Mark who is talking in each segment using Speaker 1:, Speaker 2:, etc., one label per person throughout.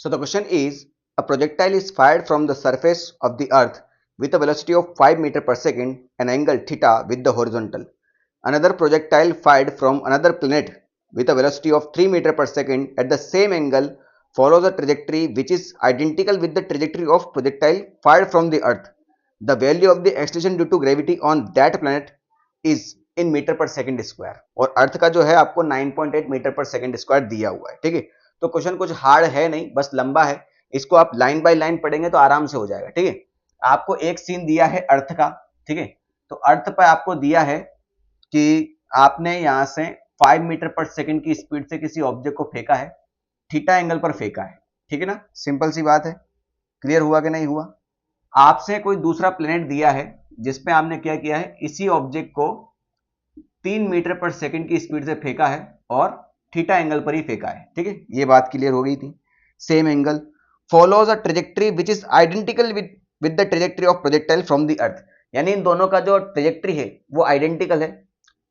Speaker 1: So the question is, a projectile is fired from the surface of the earth with a velocity of 5 meter per second and angle theta with the horizontal. Another projectile fired from another planet with a velocity of 3 meter per second at the same angle follows a trajectory which is identical with the trajectory of projectile fired from the earth. The value of the acceleration due to gravity on that planet is in meter per second square, और earth का जो है आपको 9.8 metre per second square दिया हुआ है। ठीक है, तो क्वेश्चन कुछ हार्ड है नहीं, बस लंबा है। इसको आप लाइन बाय लाइन पढ़ेंगे तो आराम से हो जाएगा। ठीक है, आपको एक सीन दिया है अर्थ का। ठीक है, तो अर्थ पर आपको दिया है कि आपने यहां से 5 मीटर पर सेकंड की स्पीड से किसी ऑब्जेक्ट को फेंका है, थीटा एंगल पर फेंका है। ठीक है ना, सिंपल सी बात है। क्लियर हुआ कि नहीं हुआ? आपसे कोई दूसरा प्लेनेट दिया है जिसपे आपने क्या किया है, इसी ऑब्जेक्ट को 3 मीटर पर सेकंड की स्पीड से फेंका है और थीटा एंगल पर ही फेंका है। ठीक है, ये बात क्लियर हो गई थी। Same angle follows a trajectory which is identical with the trajectory of projectile from the earth. यानी इन दोनों का जो ट्रेजेक्टरी है वो आइडेंटिकल है।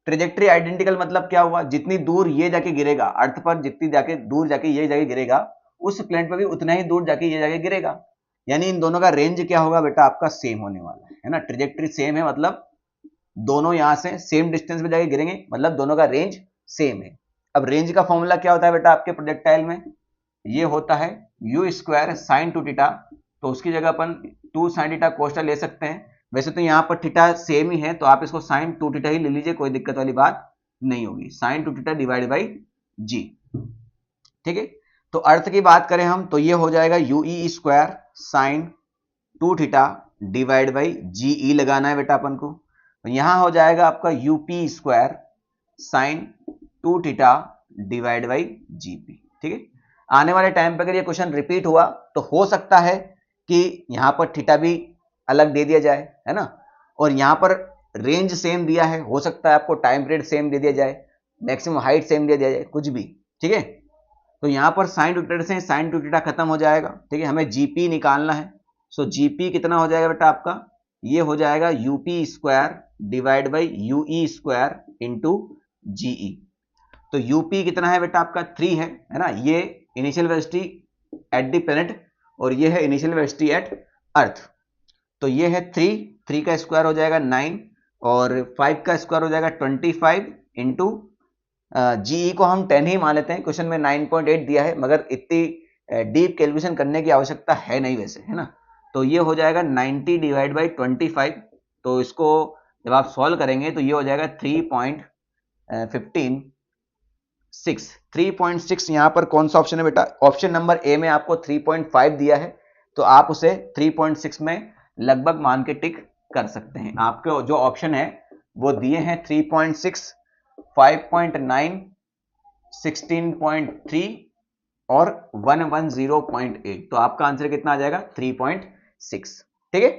Speaker 1: ट्रेजेक्टरी आइडेंटिकल मतलब क्या हुआ, जितनी दूर ये जाके गिरेगा अर्थ पर, जितनी जाके दूर जाके ये जाके गिरेगा, उस प्लेनेट पर भी उतना ही दूर जाके ये जाके गिरेगा। यानी इन दोनों का रेंज क्या होगा बेटा, आपका सेम होने वाला है ना। ट्रेजेक्टरी सेम है मतलब दोनों यहां से सेम डिस्टेंस पे जाके गिरेंगे, मतलब दोनों का रेंज सेम है। अब रेंज का फॉर्मूला क्या होता है बेटा आपके प्रोजेक्टाइल में, ये होता है you square sine to theta. तो उसकी जगह अपन 2 साइन थीटा कोस्टा ले सकते हैं। वैसे तो यहां पर थीटा सेम ही है, तो आप इसको साइन 2 थीटा ही ले लीजिए, कोई दिक्कत वाली बात नहीं होगी। साइन 2 थीटा डिवाइड बाई जी। ठीक है, तो अर्थ की बात करें हम तो ये हो जाएगा u e square sine 2 theta divide by g e लगाना है बेटा अपन को। यहां हो जाएगा आपका u p square sine 2 theta divide by g p. ठीक है, आने वाले टाइम पर अगर ये क्वेश्चन रिपीट हुआ तो हो सकता है कि यहां पर थीटा भी अलग दे दिया जाए, है ना, और यहां पर रेंज सेम दिया है, हो सकता है आपको टाइम पीरियड सेम दे दिया जाए, मैक्सिमम हाइट सेम दे दिया जाए, कुछ भी। ठीक है, तो यहां पर साइन टू थीटा से साइन टू थीटा खत्म हो जाएगा। ठीक है, हमें जीपी निकालना है। सो जीपी कितना हो जाएगा बेटा आपका, ये हो जाएगा u p square divide by u e square into g e. तो यूपी कितना है बेटा आपका 3 है ना। ये initial velocity at the planet और ये है इनिशियल वेलोसिटी एट अर्थ। तो ये है 3 का स्क्वायर हो जाएगा 9 और 5 का स्क्वायर हो जाएगा 25 इंटू जीई को हम 10 ही मान लेते हैं। क्वेश्चन में 9.8 दिया है, मगर इतनी डीप कैलकुलेशन करने की आवश्यकता है नहीं वैसे, है ना। तो ये हो जाएगा 90 डिवाइड बाई 25। तो इसको जब आप सॉल्व करेंगे तो ये हो जाएगा 3.6 यहाँ पर कौन सा ऑप्शन है बेटा, ऑप्शन नंबर ए में आपको 3.5 दिया है, तो आप उसे 3.6 में लगभग मान के टिक कर सकते हैं। आपके जो ऑप्शन है वो दिए हैं 3.6, 5.9, 16.3 और 110.8। तो आपका आंसर कितना आ जाएगा 3.6। ठीक है,